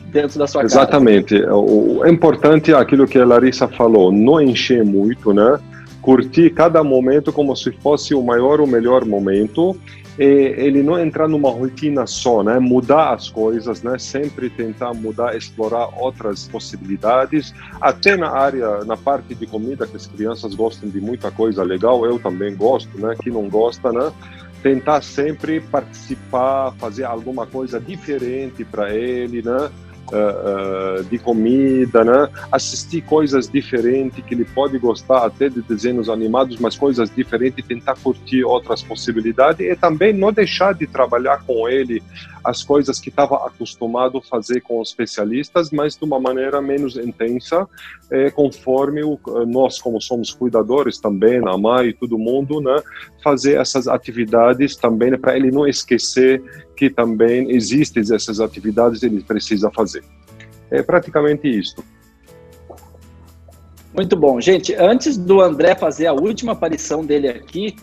Speaker 2: dentro da sua casa?
Speaker 5: Exatamente. O importante é aquilo que a Larissa falou, não encher muito, né? Curtir cada momento como se fosse o maior ou melhor momento, e ele não entrar numa rotina só, né? Mudar as coisas, né? Sempre tentar mudar, explorar outras possibilidades, até na parte de comida, que as crianças gostam de muita coisa legal, eu também gosto, né? Quem não gosta, né? Tentar sempre participar, fazer alguma coisa diferente para ele, né? De comida, né? Assistir coisas diferentes que ele pode gostar até de desenhos animados, mas coisas diferentes, tentar curtir outras possibilidades e também não deixar de trabalhar com ele as coisas que estava acostumado a fazer com os especialistas, mas de uma maneira menos intensa, conforme nós, como somos cuidadores também, a mãe e todo mundo, né? Fazer essas atividades também para ele não esquecer que também existem essas atividades, ele precisa fazer. É praticamente isso.
Speaker 2: Muito bom. Gente, antes do André fazer a última aparição dele aqui,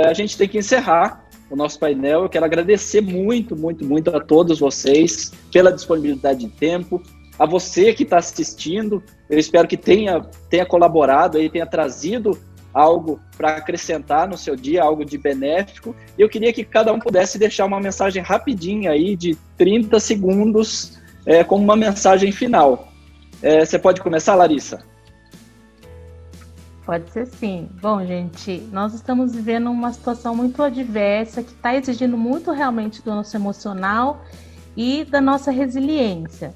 Speaker 2: a gente tem que encerrar o nosso painel. Eu quero agradecer muito, muito, muito a todos vocês pela disponibilidade de tempo, a você que está assistindo. Eu espero que tenha colaborado, aí, tenha trazido algo para acrescentar no seu dia, algo de benéfico. E eu queria que cada um pudesse deixar uma mensagem rapidinha aí, de 30 segundos, como uma mensagem final. Você pode começar, Larissa?
Speaker 7: Pode ser sim. Bom, gente, nós estamos vivendo uma situação muito adversa, que está exigindo muito realmente do nosso emocional e da nossa resiliência.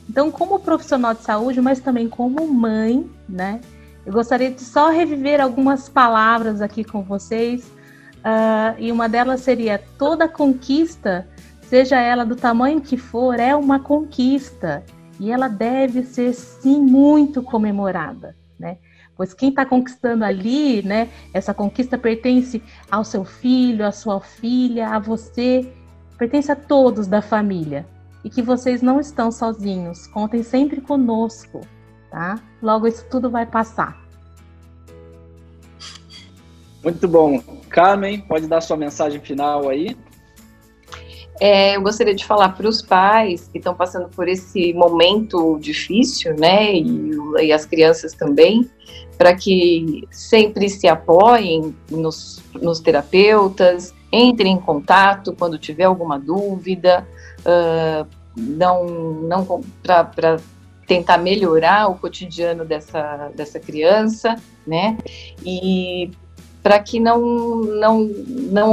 Speaker 7: Então, como profissional de saúde, mas também como mãe, né? Eu gostaria de só reviver algumas palavras aqui com vocês, e uma delas seria: toda conquista, seja ela do tamanho que for, é uma conquista, e ela deve ser, sim, muito comemorada, né? Pois quem está conquistando ali, né, essa conquista pertence ao seu filho, à sua filha, a você, pertence a todos da família, e que vocês não estão sozinhos, contem sempre conosco, tá? Logo isso tudo vai passar.
Speaker 2: Muito bom. Carmen, pode dar sua mensagem final aí?
Speaker 6: Eu gostaria de falar para os pais que estão passando por esse momento difícil, né, e as crianças também, para que sempre se apoiem nos terapeutas, entrem em contato quando tiver alguma dúvida, para tentar melhorar o cotidiano dessa criança, né? E para que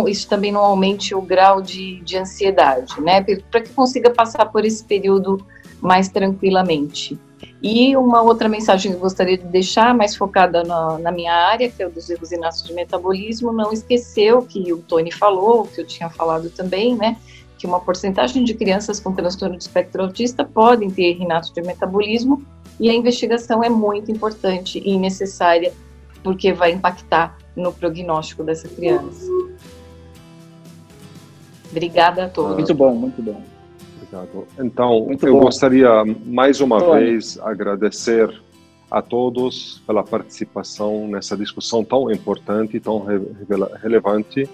Speaker 6: isso também não aumente o grau de ansiedade, né? Para que consiga passar por esse período mais tranquilamente. E uma outra mensagem que eu gostaria de deixar, mais focada na minha área, que é o dos erros inatos de metabolismo: não esquecer o que o Tony falou, o que eu tinha falado também, né? Que uma porcentagem de crianças com transtorno de espectro autista podem ter erro inato de metabolismo, e a investigação é muito importante e necessária, porque vai impactar no prognóstico dessa criança. Obrigada a todos.
Speaker 2: Muito bom, muito bom.
Speaker 5: Obrigado. Então, eu gostaria mais uma vez agradecer a todos pela participação nessa discussão tão importante, tão relevante.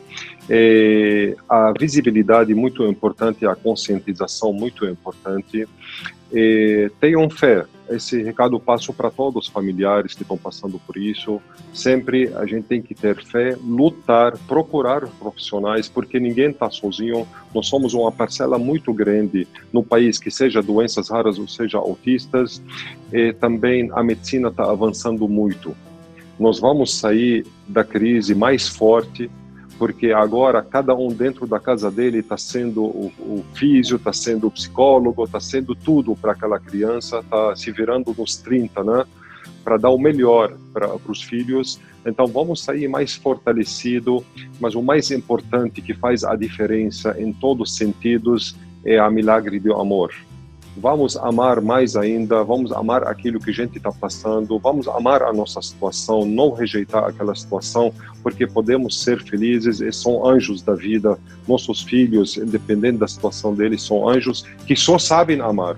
Speaker 5: A visibilidade muito importante, a conscientização muito importante. Tenham fé. Esse recado passo para todos os familiares que estão passando por isso. Sempre a gente tem que ter fé, lutar, procurar profissionais, porque ninguém está sozinho. Nós somos uma parcela muito grande no país, que seja doenças raras ou seja autistas. Também a medicina está avançando muito. Nós vamos sair da crise mais forte, porque agora cada um dentro da casa dele está sendo o físio, está sendo o psicólogo, está sendo tudo para aquela criança, está se virando nos 30, né? Para dar o melhor para os filhos. Então vamos sair mais fortalecido, mas o mais importante que faz a diferença em todos os sentidos é a milagre do amor. Vamos amar mais ainda, vamos amar aquilo que a gente está passando, vamos amar a nossa situação, não rejeitar aquela situação, porque podemos ser felizes e são anjos da vida. Nossos filhos, independente da situação deles, são anjos que só sabem amar.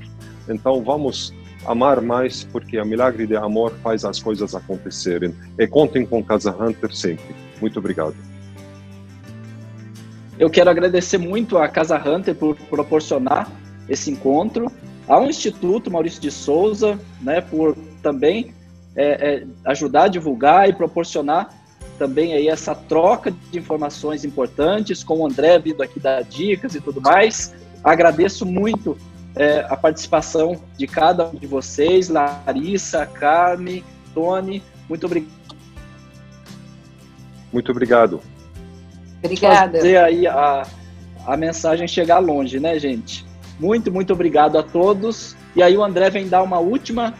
Speaker 5: Então vamos amar mais, porque a milagre de amor faz as coisas acontecerem. E contem com Casa Hunter sempre. Muito obrigado.
Speaker 2: Eu quero agradecer muito a Casa Hunter por proporcionar esse encontro, ao Instituto Maurício de Souza, né, por também ajudar a divulgar e proporcionar também aí essa troca de informações importantes, com o André vindo aqui dar dicas e tudo mais. Agradeço muito a participação de cada um de vocês, Larissa, Carmen, Tony, muito obrigado.
Speaker 5: Muito obrigado.
Speaker 6: Obrigada.
Speaker 2: Fazer aí a mensagem chegar longe, né, gente? Muito, muito obrigado a todos. E aí o André vem dar uma última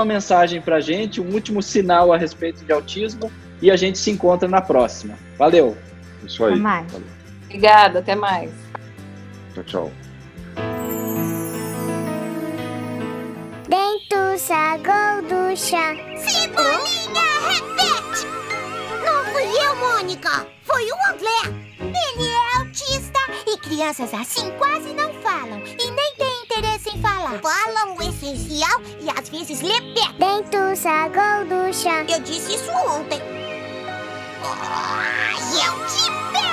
Speaker 2: mensagem para a gente, um último sinal a respeito de autismo, e a gente se encontra na próxima. Valeu!
Speaker 5: Isso aí.
Speaker 7: Até mais.
Speaker 5: Valeu.
Speaker 6: Obrigada, até mais.
Speaker 5: Tchau, tchau.
Speaker 8: Dentuça gorducha. Cebolinha, repete! Não fui eu, Mônica. Foi o André. Ele é autista e crianças assim quase não falam e nem têm interesse em falar. Falam o essencial e às vezes repetem. Dentuça gorducha. Eu disse isso ontem. Eu te pego!